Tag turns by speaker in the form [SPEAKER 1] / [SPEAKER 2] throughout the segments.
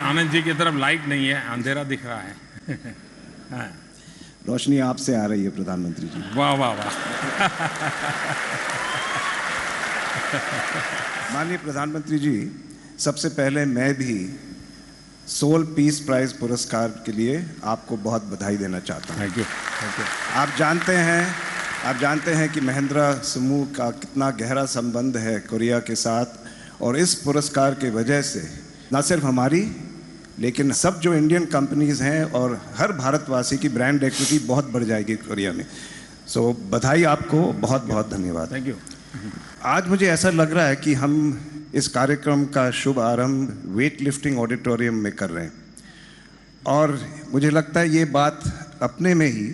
[SPEAKER 1] आनंद जी की तरफ लाइट नहीं है, अंधेरा दिख रहा है। हाँ।
[SPEAKER 2] रोशनी आपसे आ रही है प्रधानमंत्री जी।
[SPEAKER 1] वाह वाह वाह।
[SPEAKER 2] माननीय प्रधानमंत्री जी, सबसे पहले मैं भी सोल पीस प्राइज पुरस्कार के लिए आपको बहुत बधाई देना चाहता हूँ।
[SPEAKER 1] Thank you, thank you.
[SPEAKER 2] आप जानते हैं कि महिंद्रा समूह का कितना गहरा संबंध है कोरिया के साथ, और इस पुरस्कार के वजह से न सिर्फ हमारी लेकिन सब जो इंडियन कंपनीज़ हैं और हर भारतवासी की ब्रांड एक्विटी बहुत बढ़ जाएगी कोरिया में। सो बधाई आपको, बहुत बहुत धन्यवाद।
[SPEAKER 1] Thank you.
[SPEAKER 2] आज मुझे ऐसा लग रहा है कि हम इस कार्यक्रम का शुभ आरंभ वेट लिफ्टिंग ऑडिटोरियम में कर रहे हैं, और मुझे लगता है ये बात अपने में ही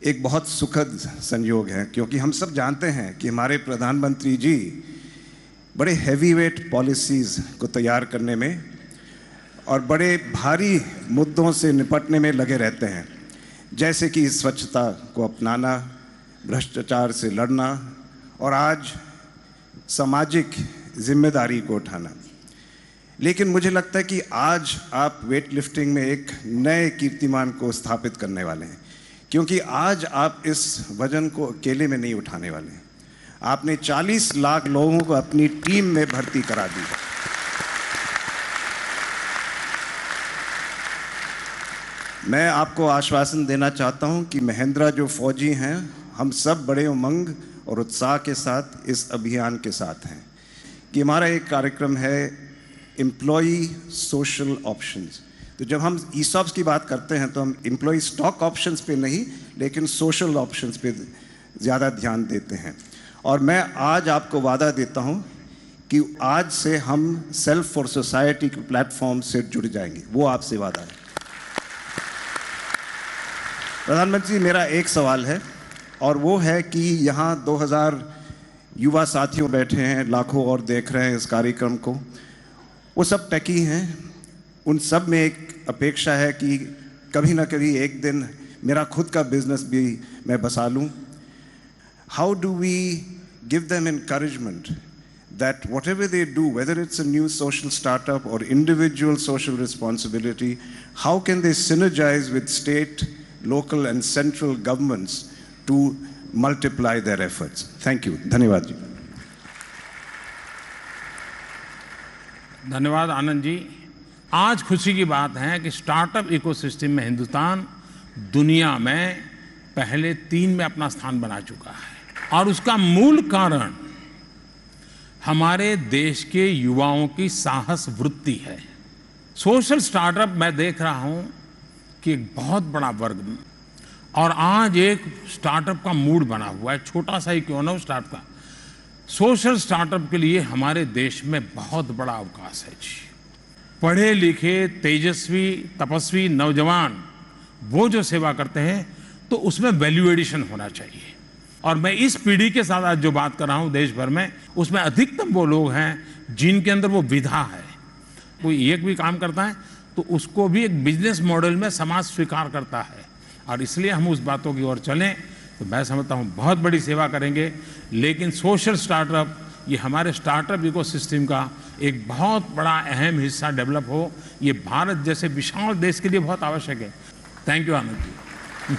[SPEAKER 2] एक बहुत सुखद संयोग है, क्योंकि हम सब जानते हैं कि हमारे प्रधानमंत्री जी बड़े हैवी वेट पॉलिसीज़ को तैयार करने में और बड़े भारी मुद्दों से निपटने में लगे रहते हैं, जैसे कि स्वच्छता को अपनाना, भ्रष्टाचार से लड़ना और आज सामाजिक जिम्मेदारी को उठाना। लेकिन मुझे लगता है कि आज आप वेट लिफ्टिंग में एक नए कीर्तिमान को स्थापित करने वाले हैं, क्योंकि आज आप इस वजन को अकेले में नहीं उठाने वाले हैं। आपने 40 लाख लोगों को अपनी टीम में भर्ती करा दी। मैं आपको आश्वासन देना चाहता हूं कि महिंद्रा जो फौजी हैं, हम सब बड़े उमंग और उत्साह के साथ इस अभियान के साथ हैं कि हमारा एक कार्यक्रम है एम्प्लॉई सोशल ऑप्शंस। तो जब हम ईसॉप्स की बात करते हैं तो हम एम्प्लॉई स्टॉक ऑप्शंस पे नहीं लेकिन सोशल ऑप्शंस पे ज़्यादा ध्यान देते हैं। और मैं आज आपको वादा देता हूं कि आज से हम सेल्फ फॉर सोसाइटी के प्लेटफॉर्म से जुड़ जाएंगे, वो आपसे वादा है। प्रधानमंत्री, मेरा एक सवाल है, और वो है कि यहाँ 2000 युवा साथियों बैठे हैं, लाखों और देख रहे हैं इस कार्यक्रम को। वो सब टेकी हैं, उन सब में एक अपेक्षा है कि कभी ना कभी एक दिन मेरा खुद का बिजनेस भी मैं बसा लूँ। How do we give them encouragement that whatever they do, whether it's a new social startup or individual social responsibility, how can they synergize with state, local and central governments to multiply their efforts? Thank you. धन्यवाद जी।
[SPEAKER 1] धन्यवाद आनंद जी। आज खुशी की बात है कि startup ecosystem में हिंदुस्तान दुनिया में पहले 3 में अपना स्थान बना चुका है, और उसका मूल कारण हमारे देश के युवाओं की साहस वृत्ति है। सोशल स्टार्टअप मैं देख रहा हूं कि एक बहुत बड़ा वर्ग, और आज एक स्टार्टअप का मूड बना हुआ है, छोटा सा ही क्यों ना हो स्टार्टअप का। सोशल स्टार्टअप के लिए हमारे देश में बहुत बड़ा अवकाश है जी। पढ़े लिखे तेजस्वी तपस्वी नौजवान वो जो सेवा करते हैं तो उसमें वैल्यू एडिशन होना चाहिए। और मैं इस पीढ़ी के साथ आज जो बात कर रहा हूं देश भर में, उसमें अधिकतम वो लोग हैं जिनके अंदर वो विधा है। कोई एक भी काम करता है तो उसको भी एक बिजनेस मॉडल में समाज स्वीकार करता है, और इसलिए हम उस बातों की ओर चलें तो मैं समझता हूं बहुत बड़ी सेवा करेंगे। लेकिन सोशल स्टार्टअप, ये हमारे स्टार्टअप इकोसिस्टम का एक बहुत बड़ा अहम हिस्सा डेवलप हो, ये भारत जैसे विशाल देश के लिए बहुत आवश्यक है। Thank you Anand ji.